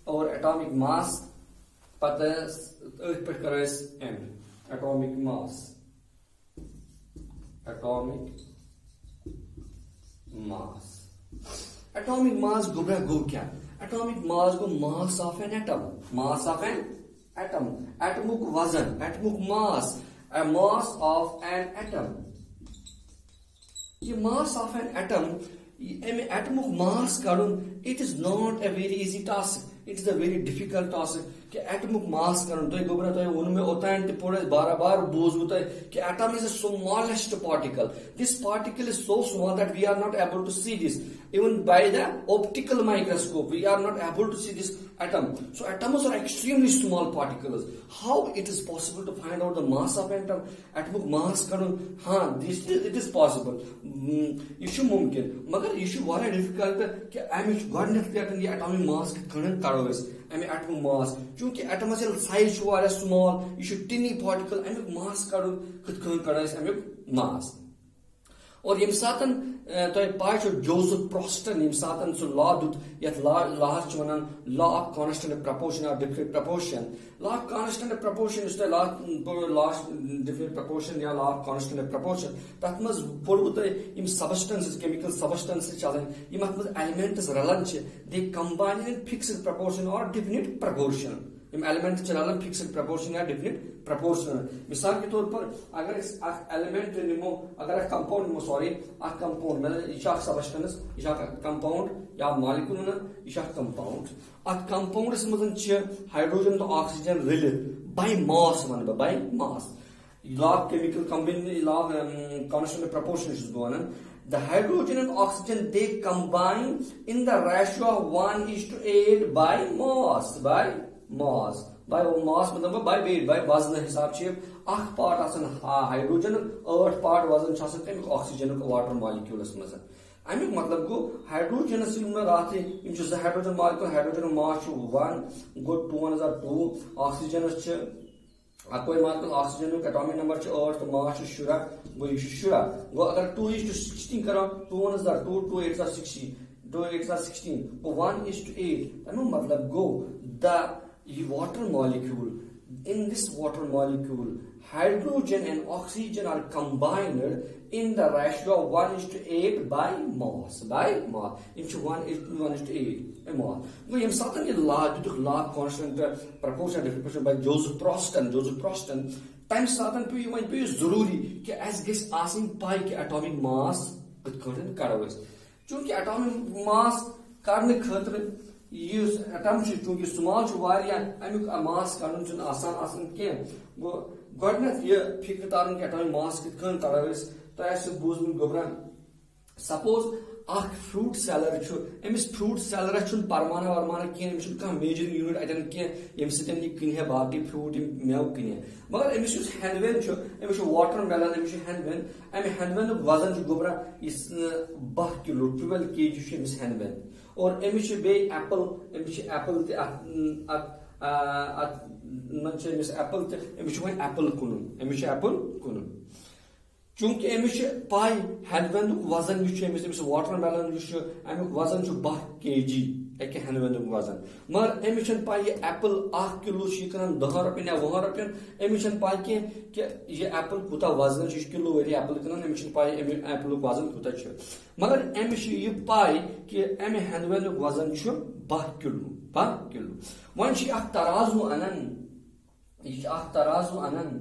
और atomic mass पता करो m atomic mass atomic mass गो क्या एटॉमिक मास गो मास ऑफ एन एटम एटमुक वजन एटमुक mass mass of an atom ये मास ऑफ एन एटम एटमुक मास कड़न it is not a very easy task it is a very difficult task कि एटमुक मास कड़न तुम गोबर तुम वो मे ओतान बार बार बोजू कि atom is a smallest particle this particle is so small that we are not able to see this even by the optical microscope we are not able to see this atom. So atoms are extremely small particles. How it is possible to find out the mass of atom? Atomic mass kadun this it is possible. Ye shu mumkin magar ye shu very difficult ki am godnet petan ye atomic mass kadun karos am atomic mass kyunki atom is size shu very small ye shu tiny particle am mass kadun kadun karos am mass. और यम सातन तो पाचो Joseph प्रोस्टन यम सातन सो law दुत यत law वनान law of constant proportion और different proportion law of constant proportion इस law different proportion या law of constant proportion तत मज पढ़बु तो यम सबस्टेंसेस केमिकल सबस्टेंसेस चलन यम अत मज एलिमेंट्स रलन छ they combine in fixed proportion और डिफिनिट प्रपोर्शन यम एलिमेंट चलन फिक्स्ड प्रपोर्शन या डिफिनिट प्रपोर्शन मिसाल के तौर पर अगर एलिमेंट निमो अगर कंपाउंड निमो सॉरी कंपाउंड मतलब यह सबस्टेंस यह कंपाउंड या मॉलिक्यूल यह कंपाउंड अत कंपाउंडस मज हाइड्रोजन तो ऑक्सीजन रलित by mass one by mass law of chemical combine law of constant proportion one the hydrogen and oxygen they combine in the ratio of 1:8 by mass मतलब by weight by वजन हिसाब से अख part आसन hydrogen 8 part वजन आसन तमिक oxygen water molecules मज अमिक मतलब गो हाइड्रोजन रात हाइड्रोजन मॉलिक्यूल हाइड्रोजन मास 1 गो 2002 ऑक्सीजन अकोई मॉलिक्यूल ऑक्सीजन एटॉमिक नंबर 8 तो मास 10 गो यह 10 गो अगर 2:16 करो 2002 2 8 16 2 8 16 गो 1:8 तमिक मतलब go the water molecule in this water molecule hydrogen and oxygen are combined in the ratio of 1:8 by mass into 1:8 mass we am certain the law constant proportion differentiation by Joseph Proston time certain पे ये जरूरी कि as gets आसिन पाई कि atomic mass कथन करो चूंकि atomic mass करने खतर एटम चूंकि स्मॉल अमुक मास कड़न आसान कह गोडनेथ यह फिक्र तारन कि एटॉमिक मास कितन करो तुम बूजम गोबरा सपोज अख फ्रूट सेलर अमिस फ्रूट सेलरस परमाना वरमाना कह कह मेजरिंग यूनिट अतन कह यम सह कह बाकी फ्रूट मेव कह मगर अमिस हेनवेन अमिस वाटर मेलन अमिस हेनवेन अमे हेनवेन वजन गोबरा 12 किलो 12 kg अमिस हेनवेन और अमिस बे एप्पल एप्पल एप्पल कुन चूंकि अमिस पाई हेनवेन वजन अमिस वाटर मेलन अमुक वजन 12 kg एक हेनवेन वजन मगर अमिस पाई यह एप्पल 1 किलो कहान 10 रुपये या 20 रुपये अमिस पाई कि यह एप्पल कूता वजन किलो वरी एप्पल कहान अमिस पाई एप्पल वजन कूता मगर अमिस यह पाई कि अमे हेनवेन वजन 12 किलो वन तराजू अनन यह तराजू अनन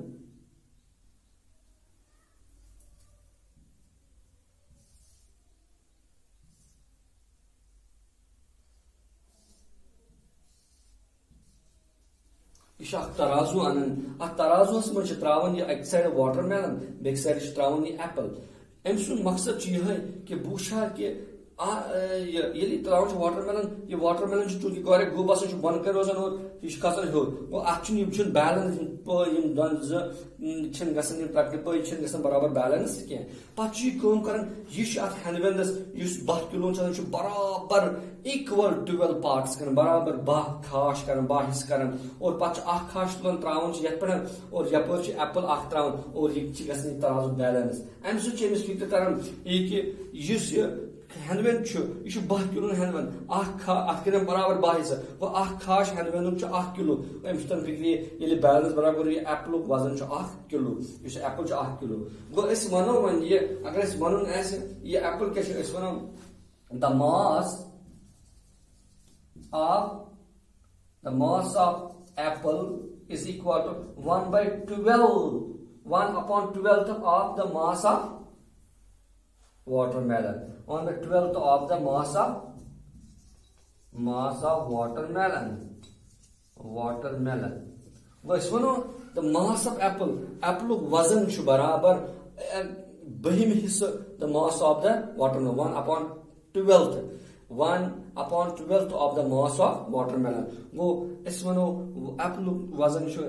तराजुस मज त्रावन यह अक side watermelon back side त्रावन यह एप्पल अम सुन मकसद यह कि बुशा कि त्रावन वाटर मेलन चूंकि गो बसान बन कर रोजान और यह खसान हूर गो अत बैलेंस लकट पे बराबर बैलेंस कह पे यह हेनवेंदस 12 किलो बराबर इक्वल 12 पार्ट्स कर बराबर 12 खाश कर 12 हिस्स कर और पे खाश तुलान त्रावन ये पे और यपर एप्पल त्रावन और यह तराजू बैलेंस अम समिस फिक्र तरन कि हेंदवेन यह 10 किलो हेंदवेन अत कर बराबर 10 हिस्सा गो खाश हेंदवेन 1 किलो अम फिक्र ये बैलेंस बराबर ये एप्पल वजन 1 किलो इस एप्पल 1 किलो गो वो वन ये अगर वन ये एप्पल क्या वो the mass of apple is equal to 1/12 of the mass of watermelon. 1/12 of the mass of watermelon. बस वनो the mass of apple वजन छु बराबर 12 हिस्सा the mass of the watermelon 1/12 1/12 of the mass of watermelon. वो इस वनो apple वजन छु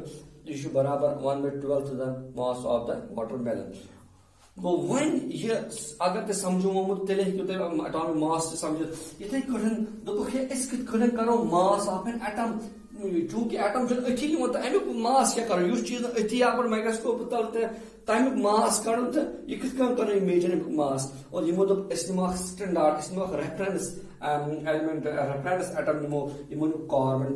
बराबर 1/12 the mass of the watermelon. वो वन ये अगर ते समझो मोमुत तेले कि ते एटॉमिक मास समझ इथे कठन दोपख इस कठन करो मास ऑफ एन एटम चूंकि एटम जो अथी मत अमिक मास क्या करो युस चीज अथी आप माइक्रोस्कोप तल ते तमिक मास करो तो ये किस काम करो मेजर मास और ये मतलब इसमें स्टैंडर्ड इसमें रेफरेंस एलिमेंट रेफरेंस एटम निमो इमो कार्बन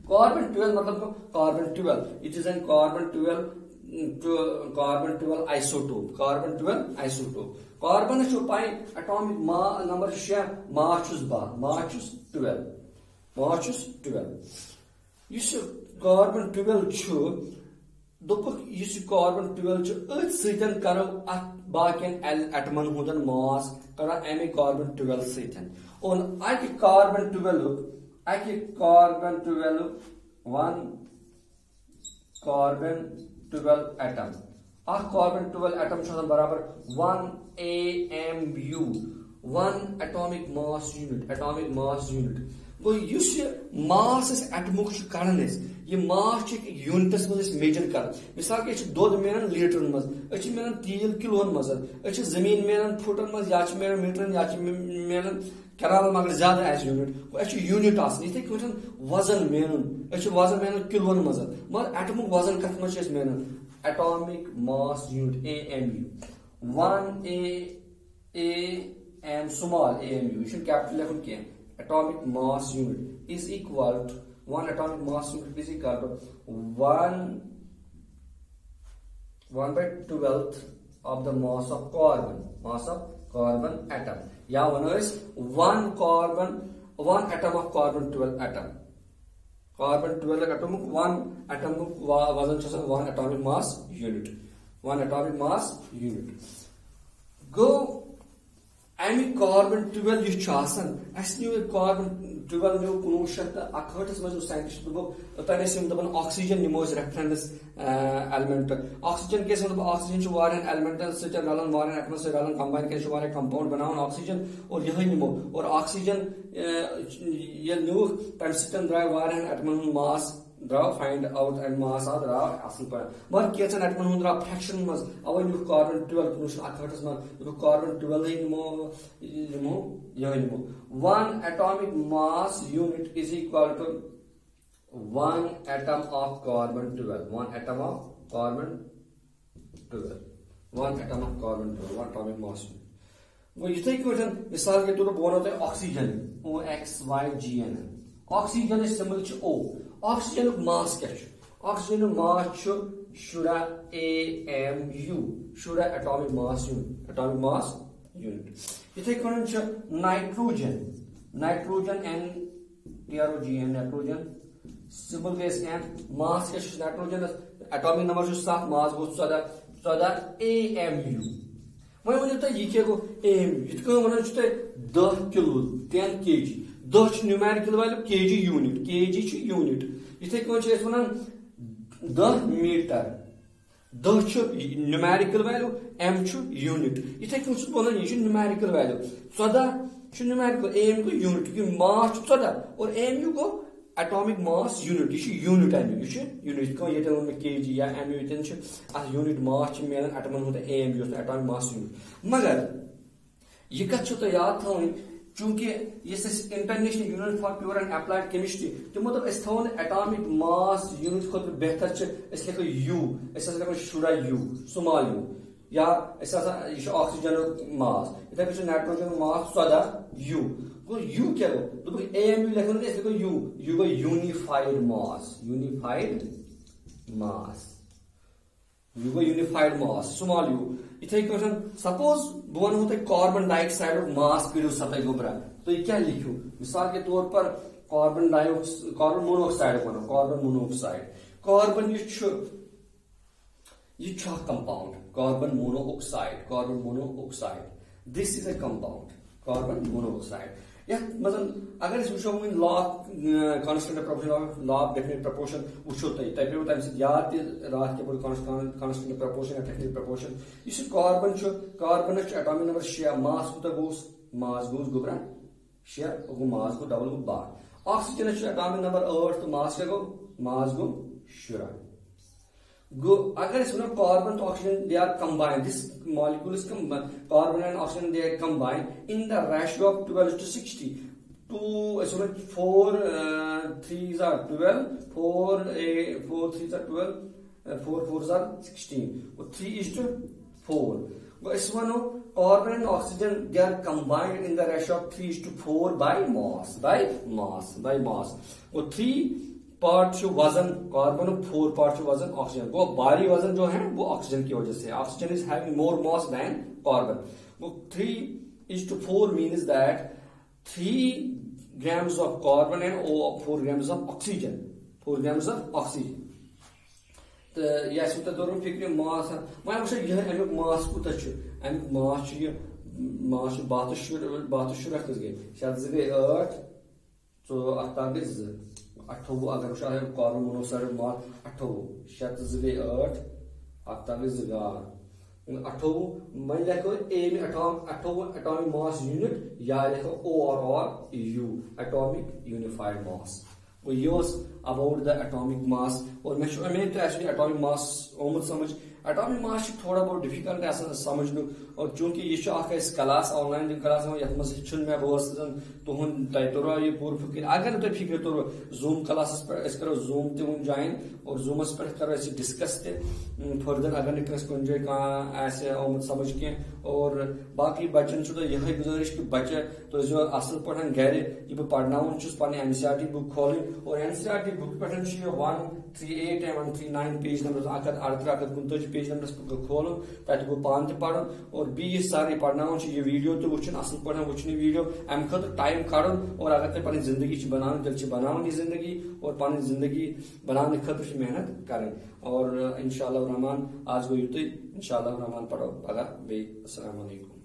12 मतलब carbon 12 it is an carbon 12 isotope carbon 12 atomic number 6 मास 12 इस कार्बन 12 दोपक इस कार्बन 12 सतन करो बाकियन एटमन हुंदन मास करो अमे कार्बन 12 सतन और अकि carbon 12 1 carbon 12 atom carbon 12 atom बराबर 1 AMU 1 एटॉमिक मास यूनिट गो युस मास एटमुक कड़न ये मास यूनिटस मज मेजर कर मिसाल के दुध मेलन लीटरन मज मेलन तेल किलोन मज जमीन मेलन फुटन मज या मेलन मीटरन या मेलन कराल मगर ज्यादा यूनिट यूनिट इथे वजन मेलन किलोन मज मगर एटमुक वजन कत मज मेलन atomic mass unit AMU 1 small AMU यह कैपिटल लेखन क्या atomic mass unit is equal to 1 atomic mass unit is equal to 1/12 of the mass of carbon atom या one 1 atom of carbon 12 atom carbon 12 atom 1 atom वजन 1 atomic mass unit go अमि carbon 12 यह carbon 12 no 1961 मज scientist तन दपान oxygen निमो reference element oxygen के oxygen एलिमेंटन सत रलन वारियन एटमन सत रलन कंबाइन कर कंपाउंड बनावन ऑक्सीजन और यह निमो और ऑक्सीजन ये न्यू तम सत द्राय वारियन एटमन मास द्राव फाइंड आउट एंड मास द्राव असल पर मगर कैचन एटमन हुन द्राव फ्रैक्शन मज अव न्यू कार्बन 12 1961 मज कार्बन 12 निमो यह निमो 1 atomic mass unit is equal to 1 atom of carbon 12 1 atom of carbon 12 1 atomic mass unit वो इथे क्वेश्चन मिसाल के तौर पर बोलो तो ऑक्सीजन OXYGN ऑक्सीजन सिंबल छ O ऑक्सीजन मास क्या ऑक्सीजन मास शुरा AMU शुरा एटॉमिक मास यूनिट इथे कौन नाइट्रोजन NTROGN नाइट्रोजन सिंबल के एन मास क्या नाइट्रोजन एटॉमिक नंबर 7 मास गो 14 AMU मैं वन तो ये क्या गो AMU इत को वन 10 kilo 10 kg 10 numerical value kg unit इथे कौन वन 10 metre 10 numerical value M unit इथे कौन बोला ये न्यूमेरिकल वैल्यू 14 न्यूमेरिकल AM को यूनिट की मास 14 और AMU को एटॉमिक मास यूनिट ये यूनिट यूनिट को ये kg या MU यूनिट मास मिलान एटमन होता AMU एटॉमिक मास यूनिट मगर ये कत तो याद थी चूंकि international unit for pure and applied chemistry तमो दप एटॉमिक मास यूनिट खुद बेहतर लिखो U शुरा U स्मॉल U या ऑक्सीजन मास इथे पे nitrogen mass 14 you go you क्या गो AMU लिखो लिखो you go unified mass you go unified mass small you इथे सपोज बह वन तुम कार्बन डाइऑक्साइड मास करो सतह गोबरा तो ये क्या लिखो मिसाल के तौर पर कार्बन मोनोऑक्साइड कार्बन ये compound carbon monoxide this is a compound carbon monoxide मतलब अगर वो law constant proportion law of definite proportion वो तह पे तम याद रात के कांस्टेंट प्रपोर्शन या डेफिनेट प्रपोर्शन इस कार्बन एटॉमिक नंबर 6 मास मास गोस गोबरा 6 गो मास गो डबल गो 12 ऑक्सीजन एटॉमिक नंबर 8 तो मास क्या गो मास गो 16 गो अगर कार्बन तो oxygen they are combined this molecule is carbon and oxygen they are combined in the ratio of 12:60 2 4 3s are 12 4 3s are 12 4 4s are 16 और 3:4 गो इस वनो carbon and oxygen they are combined in the ratio of 3:4 by mass और 3 part वजन carbon 4 part वजन oxygen को भारी वजन जो है वो ऑक्सीजन की वजह से oxygen is having more mass than carbon वो 3:4 means that 3 grams of carbon and 4 grams of oxygen तो यह दौर फिक्र मास वह वो यह अमुक मास कूत अमुक मास 72 गई 7 गई 8 तो 8 गई 2 28 अगर वो कार्बन मोनोऑक्साइड मास 28 7 गई 8 8 गई 2 28 मैं लिखो ए में एटॉमिक मास यूनिट या लिखो ORU एटॉमिक यूनिफाइड मास वो ये अबाउट द एटॉमिक मास और मैं एक्चुअली एटॉमिक मास आमुत समझ एटॉमिक मास थोड़ा बहुत डिफिकल्ट समझ और चूंकि यह क्लास ऑनलाइन क्लास ये मे बस तुहद तोर यह पूर फिक्र अगर तुम फिक्र तोर जूम क्लास पे करो जूम तुम ज्वाइन और जूमस पे करो डिस्कस फर्दर अगर कुछ जाए आमुत समझ कह और बाकी बच्चन यह गुजारिश कि बच्चे तो जो असल पे गर यह बह पढ़नावन पे NCERT बुक खोल और NCERT बुक पे 138 and 139 page number 138 page number खोल तक गो पान पढ़ और बी सारे पढ़ना यह वीडियो तो वो असल पे वुचन वीडियो अम खत टाइम कड़ और अगर तुम पी जिंदगी बनान तेल बनान जिंदगी और पी जिंदगी बनाने खत मेहनत करें और इंशाअल्लाह रहमान आज गो युत इंशाअल्लाह रहमान पढ़ो पगह बे अस्सलाम वालेकुम।